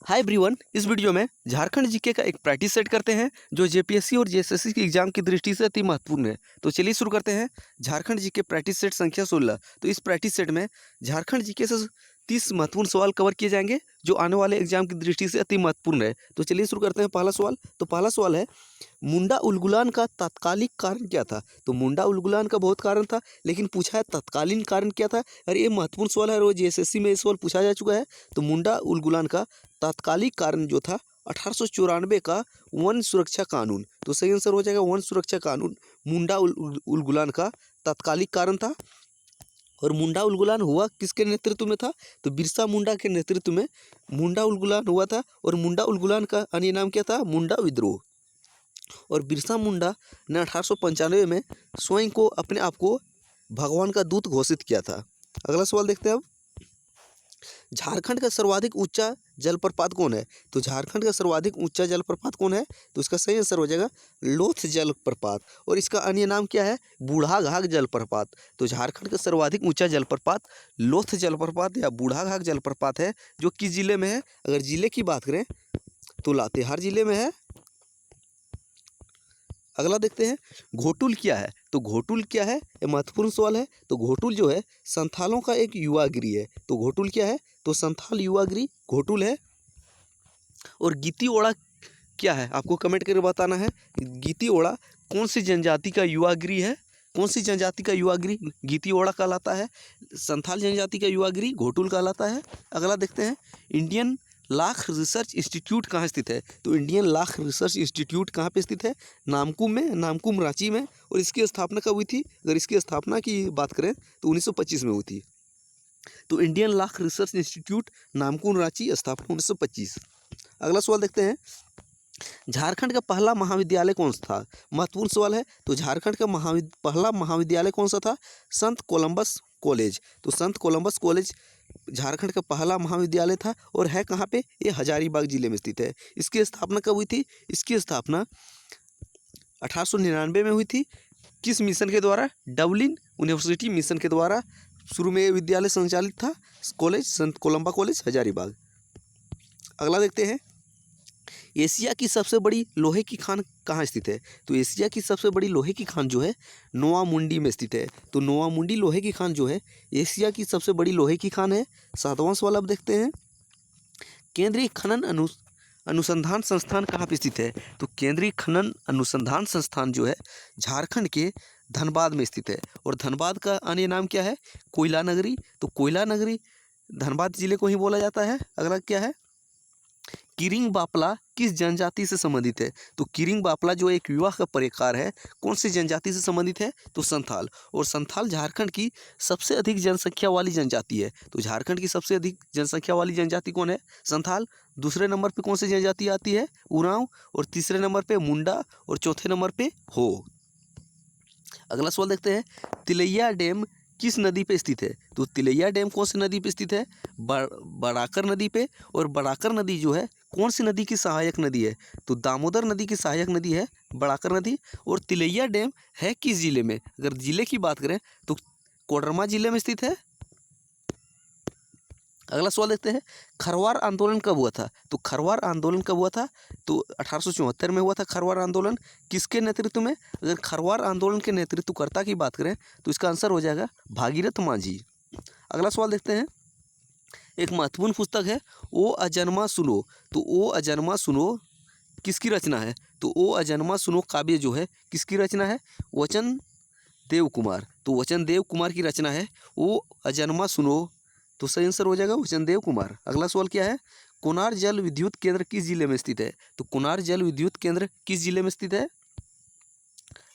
Hi everyone, इस video में Jharkhand GK का एक प्रैक्टिस सेट करते हैं जो जेपीएससी और जेएसएससी की एग्जाम की दृष्टि से अति महत्वपूर्ण है। तो चलिए शुरू करते हैं। झारखंड जीके प्रैक्टिस सेट संख्या 16। तो इस प्रैक्टिस सेट में झारखंड जीके से 30 महत्वपूर्ण सवाल कवर किए जाएंगे जो आने वाले एग्जाम की दृष्टि से अति महत्वपूर्ण है। तो चलिए शुरू करते हैं। पहला सवाल। तो पहला सवाल है, मुंडा उलगुलान का तात्कालिक कारण क्या था। तो मुंडा उलगुलान का बहुत कारण था, लेकिन पूछा है तत्कालीन कारण क्या था। अरे ये महत्वपूर्ण सवाल है, रोज जेएसएससी में ये सवाल पूछा जा चुका है। तो मुंडा उलगुलान का तात्कालिक कारण जो था 1894 का वन सुरक्षा कानून। तो सही आंसर हो जाएगा वन सुरक्षा कानून मुंडा उलगुलान का तात्कालिक कारण था। और मुंडा उलगुलान हुआ किसके नेतृत्व में था। तो बिरसा मुंडा के नेतृत्व में मुंडा उलगुलान हुआ था। और मुंडा उलगुलान का अन्य नाम क्या था, मुंडा विद्रोह। और बिरसा मुंडा ने 1895 में स्वयं को अपने आप को भगवान का दूत घोषित किया था। अगला सवाल देखते हैं अब। झारखंड का सर्वाधिक ऊंचा जलप्रपात कौन है। तो झारखंड का सर्वाधिक ऊंचा जलप्रपात कौन है। तो इसका सही आंसर हो जाएगा लोथ जलप्रपात। और इसका अन्य नाम क्या है, बूढ़ाघाघ जलप्रपात। तो झारखंड का सर्वाधिक ऊंचा जलप्रपात लोथ जलप्रपात या बूढ़ाघाघ जलप्रपात है, जो किस जिले में है। अगर जिले की बात करें तो लातेहार जिले में है। अगला देखते हैं, घोटुल क्या है। तो घोटुल क्या है, ये महत्वपूर्ण सवाल है। तो घोटुल जो है संथालों का एक युवा गृह है। तो घोटुल क्या है, तो संथाल युवा गृह घोटुल है। और गीती ओड़ा क्या है, आपको कमेंट करके बताना है। गीती ओड़ा कौन सी जनजाति का युवा गृह है, कौन सी जनजाति का युवा गृह गीती ओड़ा कहलाता है। संथाल जनजाति का युवा गृह घोटुल कहलाता है। अगला देखते हैं, इंडियन लाख रिसर्च इंस्टीट्यूट कहाँ स्थित है। तो इंडियन लाख रिसर्च इंस्टीट्यूट कहाँ पे स्थित है, नामकुम में, नामकुम रांची में। और इसकी स्थापना कब हुई थी। अगर इसकी स्थापना की बात करें तो 1925 में हुई थी। तो Indian lakh research institute Namkum Ranchi, स्थापना 1925। अगला सवाल देखते हैं, झारखंड का पहला महाविद्यालय कौन सा था। महत्वपूर्ण सवाल है। तो झारखंड का पहला महाविद्यालय कौन सा था, संत कोलंबस कॉलेज। तो संत कोलंबस कॉलेज झारखंड का पहला महाविद्यालय था। और है कहाँ पे, ये हजारीबाग जिले में स्थित है। इसकी स्थापना कब हुई थी। इसकी स्थापना 1899 में हुई थी। किस मिशन के द्वारा, डबलिन यूनिवर्सिटी मिशन के द्वारा शुरू में ये विद्यालय संचालित था। कॉलेज संत कोलंबा कॉलेज हजारीबाग। अगला देखते हैं, एशिया की सबसे बड़ी लोहे की खान कहाँ स्थित है। तो एशिया की सबसे बड़ी लोहे की खान जो है नोआ मुंडी में स्थित है। तो नोआ मुंडी लोहे की खान जो है एशिया की सबसे बड़ी लोहे की खान है। 7वां सवाल अब देखते हैं, केंद्रीय खनन अनुसंधान संस्थान कहाँ पे स्थित है। तो केंद्रीय खनन अनुसंधान संस्थान जो है झारखंड के धनबाद में स्थित है। और धनबाद का अन्य नाम क्या है, कोयला नगरी। तो कोयला नगरी धनबाद जिले को ही बोला जाता है। अगला क्या है, किरिंग बापला किस जनजाति से संबंधित है। तो किरिंग बापला जो एक विवाह का प्रकार है, कौन सी जनजाति से संबंधित है, तो संथाल। और संथाल झारखंड की सबसे अधिक जनसंख्या वाली जनजाति है। तो झारखंड की सबसे अधिक जनसंख्या वाली जनजाति कौन है, संथाल। दूसरे नंबर पे कौन सी जनजाति आती है, उरांव। और तीसरे नंबर पे मुंडा। और चौथे नंबर पे हो। अगला सवाल देखते हैं, तिलैया डैम किस नदी पे स्थित है। तो तिलैया डैम कौन सी नदी पे स्थित है, बराकर नदी पे। और बराकर नदी जो है कौन सी नदी की सहायक नदी है, तो दामोदर नदी की सहायक नदी है बराकर नदी। और तिलैया डैम है किस जिले में, अगर जिले की बात करें तो कोडरमा जिले में स्थित है। अगला सवाल देखते हैं, खरवार आंदोलन कब हुआ था। तो खरवार आंदोलन कब हुआ था, तो 1874 में हुआ था खरवार आंदोलन। किसके नेतृत्व में, अगर खरवार आंदोलन के नेतृत्वकर्ता की बात करें तो इसका आंसर हो जाएगा भागीरथ मांझी। अगला सवाल देखते हैं, एक महत्वपूर्ण पुस्तक है ओ अजन्मा सुनो। तो ओ अजन्मा सुनो किसकी रचना है। तो ओ अजन्मा सुनो काव्य जो है किसकी रचना है, वचन देव कुमार। तो वचन देव कुमार की रचना है ओ अजन्मा सुनो। तो सही आंसर हो जाएगा वचनदेव कुमार। अगला सवाल क्या है, कोनार जल विद्युत केंद्र किस जिले में स्थित है। तो कोनार जल विद्युत केंद्र किस जिले में स्थित है,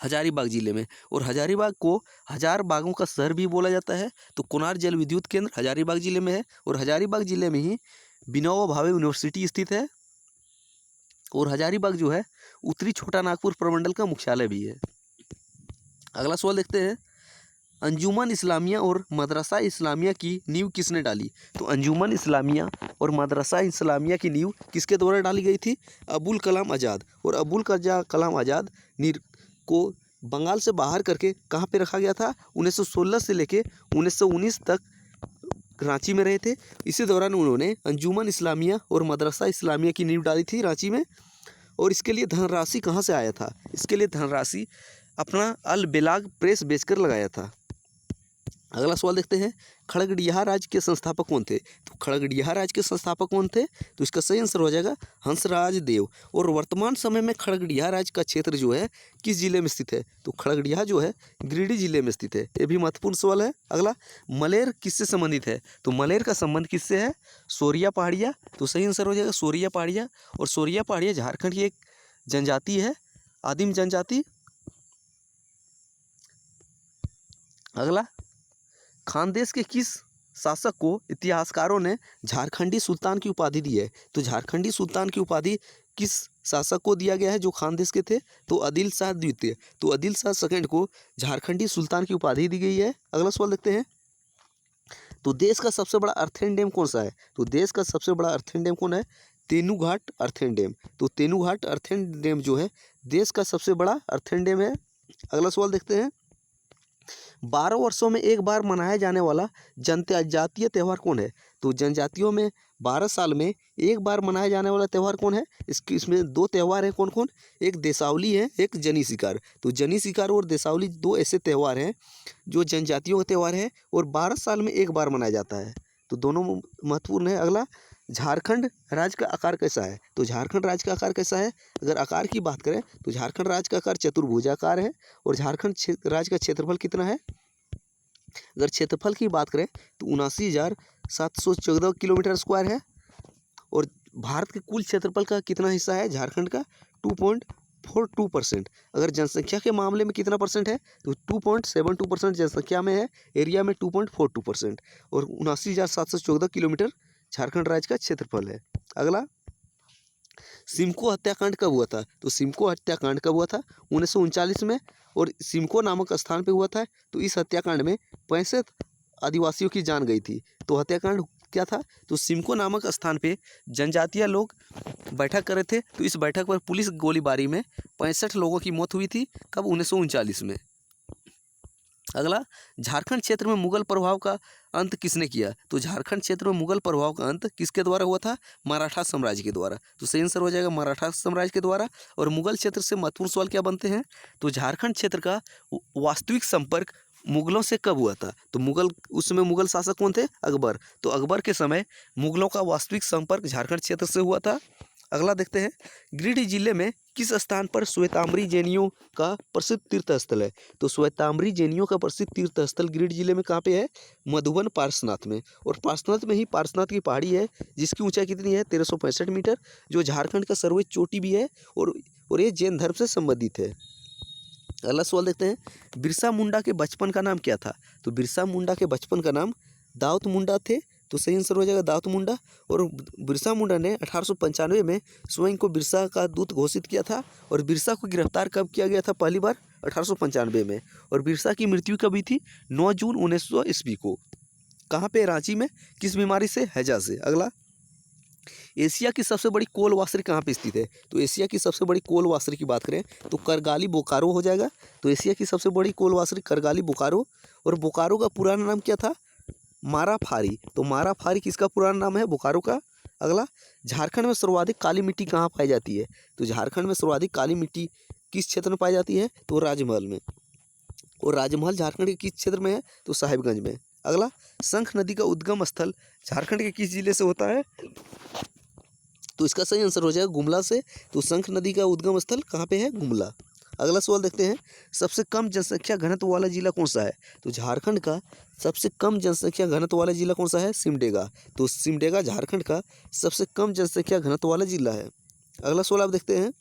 हजारीबाग जिले में। और हजारीबाग को हजार बागों का शहर भी बोला जाता है। तो कोनार जल विद्युत केंद्र हजारीबाग जिले में है। और हजारीबाग जिले में ही विनोबा भावे यूनिवर्सिटी स्थित है। और हजारीबाग जो है उत्तरी छोटा नागपुर प्रमंडल का मुख्यालय भी है। अगला सवाल देखते हैं, अंजुमन इस्लामिया और मदरसा इस्लामिया की नींव किसने डाली। तो अंजुमन इस्लामिया और मदरसा इस्लामिया की नींव किसके द्वारा डाली गई थी, अबुल कलाम आज़ाद। और अबुल कलाम आज़ाद को बंगाल से बाहर करके कहाँ पे रखा गया था, 1916 से लेके 1919 तक रांची में रहे थे। इसी दौरान उन्होंने अंजुमन इस्लामिया और मदरसा इस्लामिया की नींव डाली थी रांची में। और इसके लिए धनराशि कहाँ से आया था? इसके लिए धनराशि अपना अल बेलाग प्रेस बेचकर लगाया था। अगला सवाल देखते हैं, खड़गड़िया राज्य के संस्थापक कौन थे? तो खड़गड़िया राज्य के संस्थापक कौन थे? तो इसका सही आंसर हो जाएगा हंसराज देव। और वर्तमान समय में खड़गड़िया राज्य का क्षेत्र जो है किस जिले में स्थित है? तो खड़गड़िया जो है गिरिडीह जिले में स्थित है। ये भी महत्वपूर्ण सवाल है। अगला, मलेर किससे संबंधित है? तो मलेर का संबंध किससे है? सोरिया पहाड़िया। तो सही आंसर हो जाएगा सोरिया पहाड़िया। और सोरिया पहाड़िया झारखंड की एक जनजाति है, आदिम जनजाति। अगला, खानदेश के किस शासक को इतिहासकारों ने झारखंडी सुल्तान की उपाधि दी है? तो झारखंडी सुल्तान की उपाधि किस शासक को दिया गया है जो खानदेश के थे? तो आदिल शाह द्वितीय। तो आदिल शाह सेकंड को झारखंडी सुल्तान की उपाधि दी गई है। अगला सवाल देखते हैं, तो देश का सबसे बड़ा अर्थेन डैम कौन सा है? तो देश का सबसे बड़ा अर्थेन डैम कौन है? तेनूघाट अर्थेन डैम। तो तेनूघाट अर्थेन डैम जो है देश का सबसे बड़ा अर्थेन डैम है। अगला सवाल देखते हैं, 12 वर्षों में एक बार मनाया जाने वाला जनजातीय त्यौहार कौन है? तो जनजातियों में 12 साल में एक बार मनाया जाने वाला त्यौहार कौन है? इसमें दो त्यौहार हैं। कौन कौन? एक देसावली है, एक जनी शिकार। तो जनी शिकार और देसावली दो ऐसे त्यौहार हैं जो जनजातियों का त्यौहार है और 12 साल में एक बार मनाया जाता है। तो दोनों महत्वपूर्ण है। अगला, झारखंड राज्य का आकार कैसा है? तो झारखंड राज्य का आकार कैसा है? अगर आकार की बात करें तो झारखंड राज्य का आकार चतुर्भुजाकार है। और झारखंड राज्य का क्षेत्रफल कितना है? अगर क्षेत्रफल की बात करें तो 79,714 किलोमीटर स्क्वायर है। और भारत के कुल क्षेत्रफल का कितना हिस्सा है झारखंड का? 2.42%। अगर जनसंख्या के मामले में कितना परसेंट है? तो 2.72% जनसंख्या में है, एरिया में 2.42%। और 79,714 किलोमीटर झारखंड राज्य का क्षेत्रफल है। अगला, सिमको हत्याकांड कब हुआ था? तो सिमको हत्याकांड कब हुआ था? 1939 में। और सिमको नामक स्थान पे हुआ था। तो इस हत्याकांड में 65 आदिवासियों की जान गई थी। तो हत्याकांड क्या था? तो सिमको नामक स्थान पे जनजातीय लोग बैठक कर रहे थे। तो इस बैठक पर पुलिस गोलीबारी में 65 लोगों की मौत हुई थी। कब? 1939 में। अगला, झारखंड क्षेत्र में मुगल प्रभाव का अंत किसने किया? तो झारखंड क्षेत्र में मुगल प्रभाव का अंत किसके द्वारा हुआ था? मराठा साम्राज्य के द्वारा। तो सही आंसर हो जाएगा मराठा साम्राज्य के द्वारा। और मुगल क्षेत्र से महत्वपूर्ण सवाल क्या बनते हैं? तो झारखंड क्षेत्र का वास्तविक संपर्क मुगलों से कब हुआ था? तो उस समय मुगल शासक कौन थे? अकबर। तो अकबर के समय मुगलों का वास्तविक संपर्क झारखंड क्षेत्र से हुआ था। अगला देखते हैं, गिरिडीह जिले में किस स्थान पर श्वेतांबरी जैनियों का प्रसिद्ध तीर्थ स्थल है? तो श्वेतांबरी जैनियों का प्रसिद्ध तीर्थ स्थल गिरिडीह जिले में कहाँ पे है? मधुबन पार्श्वनाथ में। और पार्श्वनाथ में ही पार्श्वनाथ की पहाड़ी है जिसकी ऊंचाई कितनी है? 1365 मीटर, जो झारखंड का सर्वोच्च चोटी भी है। और ये जैन धर्म से संबंधित है। अगला सवाल देखते हैं, बिरसा मुंडा के बचपन का नाम क्या था? तो बिरसा मुंडा के बचपन का नाम दाऊद मुंडा थे। तो सही आंसर हो जाएगा दाऊद मुंडा। और बिरसा मुंडा ने 1895 में स्वयं को बिरसा का दूत घोषित किया था। और बिरसा को गिरफ्तार कब किया गया था? पहली बार 1895 में। और बिरसा की मृत्यु कब हुई थी? 9 जून 1900 ईस्वी को। कहाँ पे? रांची में। किस बीमारी से? हैजा से। अगला, एशिया की सबसे बड़ी कोल वासरी कहाँ पे स्थित है? तो एशिया की सबसे बड़ी कोल वासरी की बात करें तो करगाली बोकारो हो जाएगा। तो एशिया की सबसे बड़ी कोल वासरी करगाली बोकारो। और बोकारो का पुराना नाम क्या था? माराफारी। तो माराफारी किसका पुराना नाम है? बोकारो का। अगला, झारखंड में सर्वाधिक काली मिट्टी कहाँ पाई जाती है? तो झारखंड में सर्वाधिक काली मिट्टी किस क्षेत्र में पाई जाती है? तो राजमहल में। और राजमहल झारखंड के किस क्षेत्र में है? तो साहिबगंज में। अगला, शंख नदी का उद्गम स्थल झारखंड के किस जिले से होता है? तो इसका सही आंसर हो जाएगा गुमला से। तो शंख नदी का उद्गम स्थल कहाँ पे है? गुमला। अगला सवाल देखते हैं, सबसे कम जनसंख्या घनत्व वाला जिला कौन सा है? तो झारखंड का सबसे कम जनसंख्या घनत्व वाला जिला कौन सा है? सिमडेगा। तो सिमडेगा झारखंड का सबसे कम जनसंख्या घनत्व वाला जिला है। अगला सवाल आप देखते हैं,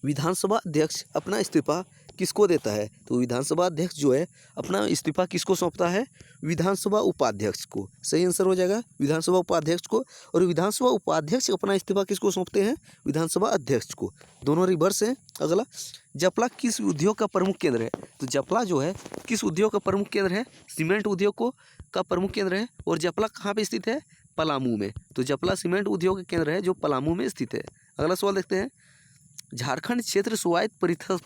विधानसभा अध्यक्ष अपना इस्तीफा किसको देता है? तो विधानसभा अध्यक्ष जो है अपना इस्तीफा किसको सौंपता है? विधानसभा उपाध्यक्ष को। सही आंसर हो जाएगा विधानसभा उपाध्यक्ष को। और विधानसभा उपाध्यक्ष अपना इस्तीफा किसको सौंपते हैं? विधानसभा अध्यक्ष को। दोनों रिवर्स हैं। अगला, जपला किस उद्योग का प्रमुख केंद्र है? तो जपला जो है किस उद्योग का प्रमुख केंद्र है? सीमेंट उद्योग का प्रमुख केंद्र है। और जपला कहाँ पे स्थित है? पलामू में। तो जपला सीमेंट उद्योग का केंद्र है जो पलामू में स्थित है। अगला सवाल देखते हैं, झारखंड क्षेत्र स्वायत्त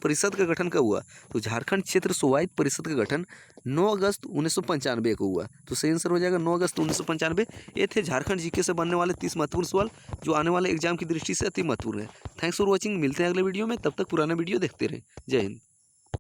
परिषद का गठन कब हुआ? तो झारखंड क्षेत्र स्वायत्त परिषद का गठन 9 अगस्त 1995 को हुआ। तो सही आंसर हो जाएगा 9 अगस्त 1995। ये थे झारखंड जीके से बनने वाले 30 महत्वपूर्ण सवाल जो आने वाले एग्जाम की दृष्टि से अति महत्वपूर्ण है। Thanks for watching. मिलते हैं अगले वीडियो में, तब तक पुराना वीडियो देखते रहें। जय हिंद।